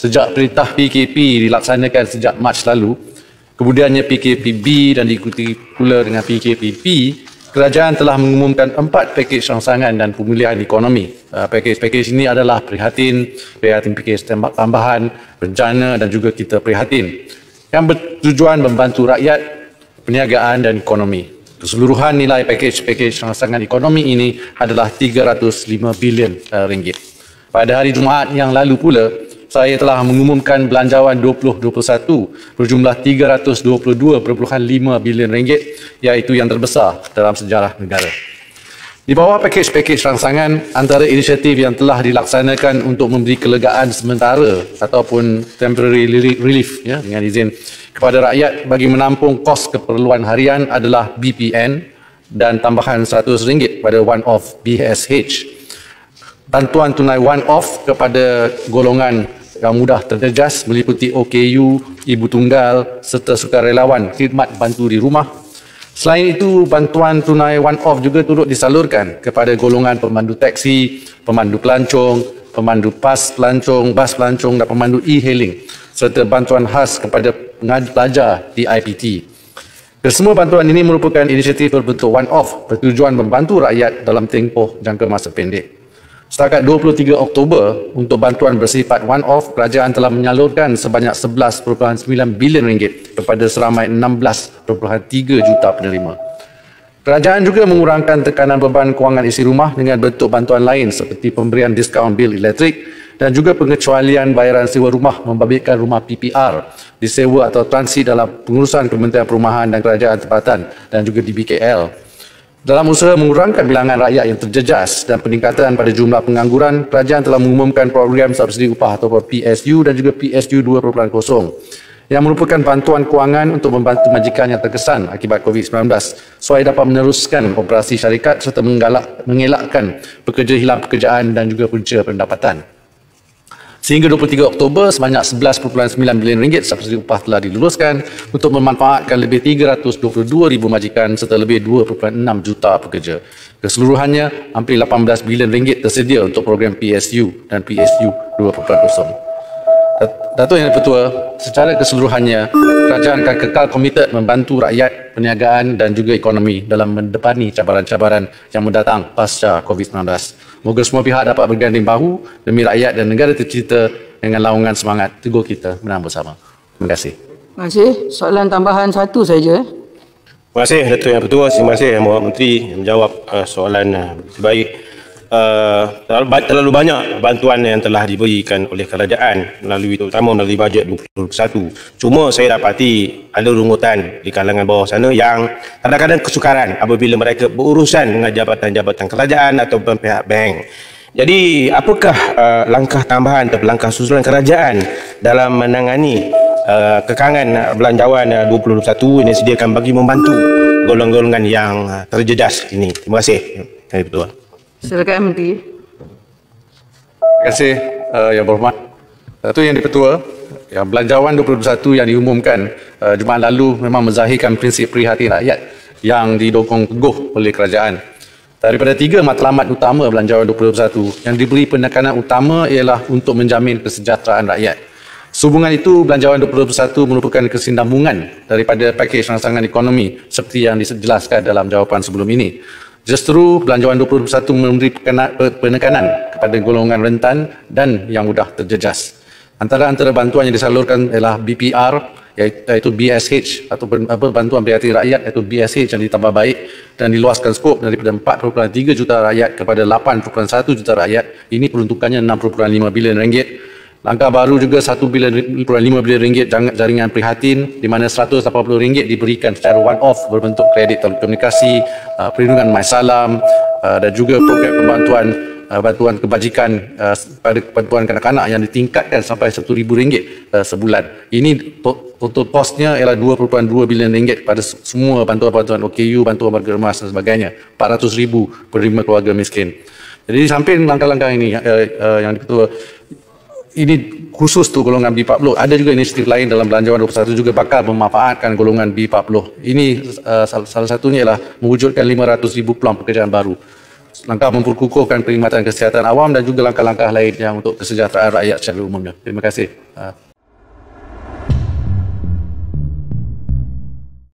Sejak perintah PKP dilaksanakan sejak Mac lalu, kemudiannya PKPB dan diikuti pula dengan PKPP, kerajaan telah mengumumkan 4 pakej rangsangan dan pemulihan ekonomi. Pakej-pakej ini adalah prihatin pakej tambahan, bencana dan juga kita prihatin, yang bertujuan membantu rakyat, perniagaan dan ekonomi. Keseluruhan nilai pakej-pakej rangsangan ekonomi ini adalah 305 bilion ringgit. Pada hari Jumaat yang lalu pula, saya telah mengumumkan belanjawan 2021 berjumlah 322.5 bilion ringgit, iaitu yang terbesar dalam sejarah negara. Di bawah pakej-pakej rangsangan, antara inisiatif yang telah dilaksanakan untuk memberi kelegaan sementara ataupun temporary relief dengan izin kepada rakyat bagi menampung kos keperluan harian adalah BPN dan tambahan RM100 pada one-off BSH. Bantuan tunai one-off kepada golongan yang mudah terjejas meliputi OKU, ibu tunggal serta sukarelawan khidmat bantu di rumah. Selain itu, bantuan tunai one-off juga turut disalurkan kepada golongan pemandu taksi, pemandu pelancong, pemandu bas pelancong dan pemandu e-hailing serta bantuan khas kepada pelajar di IPT. Kesemua bantuan ini merupakan inisiatif berbentuk one-off bertujuan membantu rakyat dalam tempoh jangka masa pendek. Setakat 23 Oktober, untuk bantuan bersifat one-off, kerajaan telah menyalurkan sebanyak 11.9 bilion ringgit kepada seramai 16.3 juta penerima. Kerajaan juga mengurangkan tekanan beban kewangan isi rumah dengan bentuk bantuan lain seperti pemberian diskaun bil elektrik dan juga pengecualian bayaran sewa rumah membabitkan rumah PPR disewa atau transi dalam pengurusan Kementerian Perumahan dan Kerajaan Tempatan dan juga DBKL. Dalam usaha mengurangkan bilangan rakyat yang terjejas dan peningkatan pada jumlah pengangguran, kerajaan telah mengumumkan program subsidi upah atau PSU dan juga PSU 2.0 yang merupakan bantuan kewangan untuk membantu majikan yang terkesan akibat COVID-19 supaya dapat meneruskan operasi syarikat serta mengelakkan pekerja hilang pekerjaan dan juga punca pendapatan. Sehingga 23 Oktober, sebanyak 11.9 bilion ringgit subsidi upah telah diluluskan untuk memanfaatkan lebih 322,000 majikan serta lebih 2.6 juta pekerja. Keseluruhannya, hampir 18 bilion ringgit tersedia untuk program PSU dan PSU 2.0. Datuk Yang Dipertua, secara keseluruhannya, kerajaan akan kekal komited membantu rakyat, perniagaan dan juga ekonomi dalam mendepani cabaran-cabaran yang mendatang pasca COVID-19. Moga semua pihak dapat berganding bahu demi rakyat dan negara tercipta dengan laungan semangat teguh kita menang bersama. Terima kasih. Terima kasih. Soalan tambahan satu saja. Terima kasih Datuk Yang Pertua. Terima kasih Yang Mohd Menteri yang menjawab soalan sebaik. Terlalu banyak bantuan yang telah diberikan oleh kerajaan terutama melalui bajet 2021. Cuma saya dapati ada rungutan di kalangan bawah sana yang kadang-kadang kesukaran apabila mereka berurusan dengan jabatan-jabatan kerajaan ataupun pihak bank. Jadi apakah langkah tambahan atau langkah susulan kerajaan dalam menangani kekangan belanjawan 2021 ini sediakan bagi membantu golongan-golongan yang terjejas ini? Terima kasih. Yang Pertua. Silakan Menteri. Terima kasih Yang Berhormat. Datuk Yang Dipertua, yang belanjawan 2021 yang diumumkan Jumaat lalu memang menzahirkan prinsip prihatin rakyat yang didokong teguh oleh kerajaan. Daripada 3 matlamat utama belanjawan 2021, yang diberi penekanan utama ialah untuk menjamin kesejahteraan rakyat. Sehubungan itu, belanjawan 2021 merupakan kesinambungan daripada pakej rangsangan ekonomi seperti yang dijelaskan dalam jawapan sebelum ini. Justru belanjawan 2021 memberi penekanan kepada golongan rentan dan yang mudah terjejas. Antara bantuan yang disalurkan ialah BPR, iaitu BSH atau bantuan prihatin rakyat, iaitu BSH yang ditambah baik dan diluaskan skop daripada 4.3 juta rakyat kepada 8.1 juta rakyat. Ini peruntukannya 6.5 bilion ringgit. Langkah baru juga 1.5 bilion ringgit jaringan prihatin, di mana RM180 diberikan secara one-off berbentuk kredit telekomunikasi, perlindungan MySalam dan juga program bantuan kebajikan pada bantuan kanak-kanak yang ditingkatkan sampai RM1,000 sebulan. Ini total kosnya ialah RM2.2 bilion pada semua bantuan-bantuan OKU, bantuan warga emas dan sebagainya. RM400,000 per 5 keluarga miskin. Jadi samping langkah-langkah ini yang Ketua, ini khusus tu golongan B40. Ada juga inisiatif lain dalam belanjawan 21 juga bakal memanfaatkan golongan B40. Ini salah satunya ialah mewujudkan 500,000 peluang pekerjaan baru. langkah memperkukuhkan perkhidmatan kesihatan awam dan juga langkah-langkah lain yang untuk kesejahteraan rakyat secara umumnya. Terima kasih.